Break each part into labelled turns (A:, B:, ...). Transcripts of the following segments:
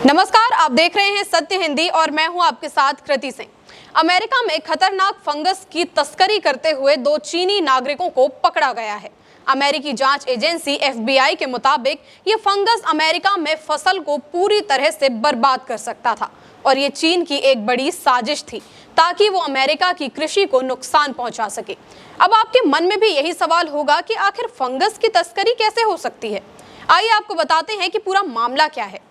A: नमस्कार, आप देख रहे हैं सत्य हिंदी और मैं हूं आपके साथ कृति सिंह। अमेरिका में खतरनाक फंगस की तस्करी करते हुए 2 चीनी नागरिकों को पकड़ा गया है। अमेरिकी जांच एजेंसी FBI के मुताबिक ये फंगस अमेरिका में फसल को पूरी तरह से बर्बाद कर सकता था और ये चीन की एक बड़ी साजिश थी ताकि वो अमेरिका की कृषि को नुकसान पहुंचा सके। अब आपके मन में भी यही सवाल होगा कि आखिर फंगस की तस्करी कैसे हो सकती है। आइए आपको बताते हैं कि पूरा मामला क्या है।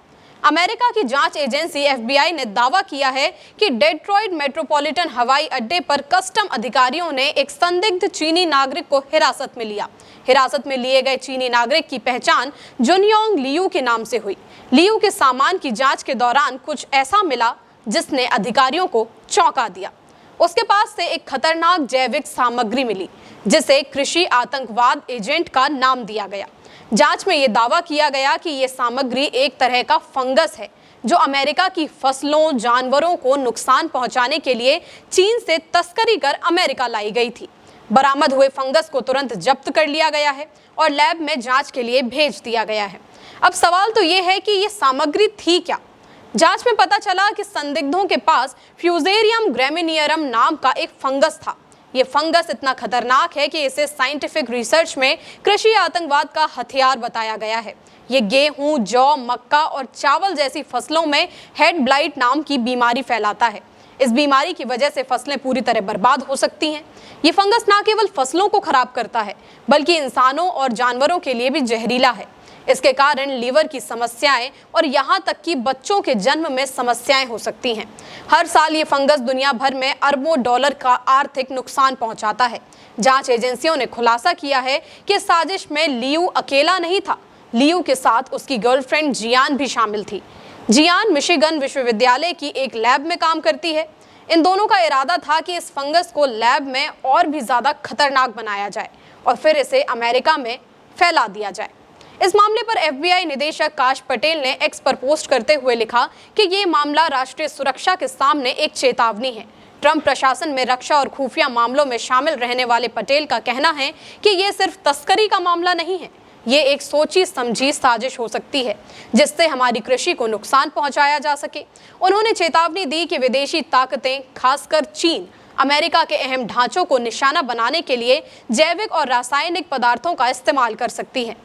A: अमेरिका की जांच एजेंसी FBI ने दावा किया है कि डेट्रॉइट मेट्रोपॉलिटन हवाई अड्डे पर कस्टम अधिकारियों ने एक संदिग्ध चीनी नागरिक को हिरासत में लिया। हिरासत में लिए गए चीनी नागरिक की पहचान जुनयोंग लियू के नाम से हुई। लियू के सामान की जांच के दौरान कुछ ऐसा मिला जिसने अधिकारियों को चौंका दिया। उसके पास से एक खतरनाक जैविक सामग्री मिली जिसे कृषि आतंकवाद एजेंट का नाम दिया गया। जांच में यह दावा किया गया कि यह सामग्री एक तरह का फंगस है जो अमेरिका की फसलों, जानवरों को नुकसान पहुंचाने के लिए चीन से तस्करी कर अमेरिका लाई गई थी। बरामद हुए फंगस को तुरंत जब्त कर लिया गया है और लैब में जांच के लिए भेज दिया गया है। अब सवाल तो यह है कि यह सामग्री थी क्या। जांच में पता चला कि संदिग्धों के पास फ्यूजेरियम ग्रेमिनियरम नाम का एक फंगस था। ये फंगस इतना खतरनाक है कि इसे साइंटिफिक रिसर्च में कृषि आतंकवाद का हथियार बताया गया है। ये गेहूं, जौ, मक्का और चावल जैसी फसलों में हेड ब्लाइट नाम की बीमारी फैलाता है। इस बीमारी की वजह से फसलें पूरी तरह बर्बाद हो सकती हैं। ये फंगस न केवल फसलों को खराब करता है बल्कि इंसानों और जानवरों के लिए भी जहरीला है। इसके कारण लीवर की समस्याएं और यहाँ तक कि बच्चों के जन्म में समस्याएं हो सकती हैं। हर साल ये फंगस दुनिया भर में अरबों डॉलर का आर्थिक नुकसान पहुंचाता है। जांच एजेंसियों ने खुलासा किया है कि साजिश में लियू अकेला नहीं था। लियू के साथ उसकी गर्लफ्रेंड जियान भी शामिल थी। जियान मिशिगन विश्वविद्यालय की एक लैब में काम करती है। इन दोनों का इरादा था कि इस फंगस को लैब में और भी ज्यादा खतरनाक बनाया जाए और फिर इसे अमेरिका में फैला दिया जाए। इस मामले पर FBI निदेशक काश पटेल ने X पर पोस्ट करते हुए लिखा कि ये मामला राष्ट्रीय सुरक्षा के सामने एक चेतावनी है। ट्रंप प्रशासन में रक्षा और खुफिया मामलों में शामिल रहने वाले पटेल का कहना है कि ये सिर्फ तस्करी का मामला नहीं है, ये एक सोची समझी साजिश हो सकती है जिससे हमारी कृषि को नुकसान पहुंचाया जा सके। उन्होंने चेतावनी दी कि विदेशी ताकतें, खासकर चीन, अमेरिका के अहम ढांचों को निशाना बनाने के लिए जैविक और रासायनिक पदार्थों का इस्तेमाल कर सकती है।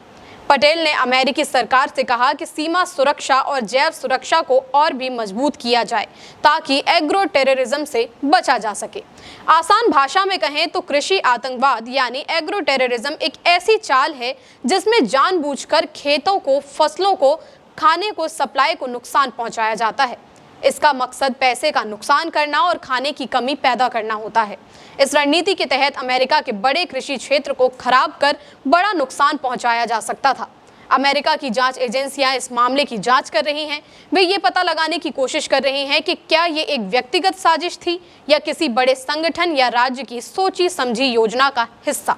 A: पटेल ने अमेरिकी सरकार से कहा कि सीमा सुरक्षा और जैव सुरक्षा को और भी मजबूत किया जाए ताकि एग्रो टेररिज्म से बचा जा सके। आसान भाषा में कहें तो कृषि आतंकवाद यानी एग्रो टेररिज्म एक ऐसी चाल है जिसमें जानबूझकर खेतों को, फसलों को, खाने को, सप्लाई को नुकसान पहुंचाया जाता है। इसका मकसद पैसे का नुकसान करना और खाने की कमी पैदा करना होता है। इस रणनीति के तहत अमेरिका के बड़े कृषि क्षेत्र को खराब कर बड़ा नुकसान पहुंचाया जा सकता था। अमेरिका की जांच एजेंसियां इस मामले की जांच कर रही हैं। वे ये पता लगाने की कोशिश कर रही हैं कि क्या ये एक व्यक्तिगत साजिश थी या किसी बड़े संगठन या राज्य की सोची समझी योजना का हिस्सा।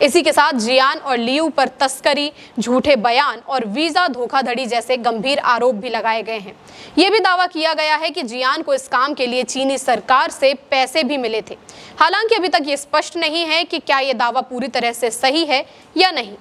A: इसी के साथ जियान और लियू पर तस्करी, झूठे बयान और वीजा धोखाधड़ी जैसे गंभीर आरोप भी लगाए गए हैं। यह भी दावा किया गया है कि जियान को इस काम के लिए चीनी सरकार से पैसे भी मिले थे। हालांकि अभी तक ये स्पष्ट नहीं है कि क्या ये दावा पूरी तरह से सही है या नहीं।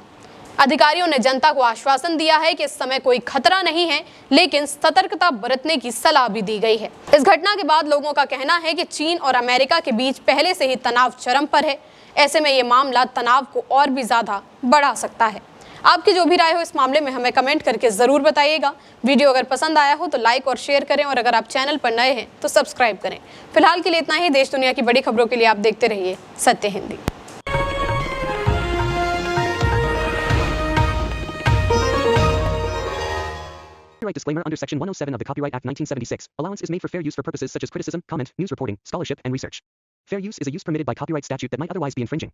A: अधिकारियों ने जनता को आश्वासन दिया है कि इस समय कोई खतरा नहीं है, लेकिन सतर्कता बरतने की सलाह भी दी गई है। इस घटना के बाद लोगों का कहना है कि चीन और अमेरिका के बीच पहले से ही तनाव चरम पर है। ऐसे में ये मामला तनाव को और भी ज्यादा बढ़ा सकता है। आपकी जो भी राय हो इस मामले में हमें कमेंट करके जरूर बताइएगा। वीडियो अगर पसंद आया हो तो लाइक और शेयर करें और अगर आप चैनल पर नए हैं तो सब्सक्राइब करें। फिलहाल के लिए इतना ही। देश दुनिया की बड़ी खबरों के लिए आप देखते रहिए सत्य Hindi.
B: Copyright disclaimer under Section 107 of the Copyright Act 1976. Allowance is made for fair use for purposes such as criticism, comment, news reporting, scholarship, and research. Fair use is a use permitted by copyright statute that might otherwise be infringing.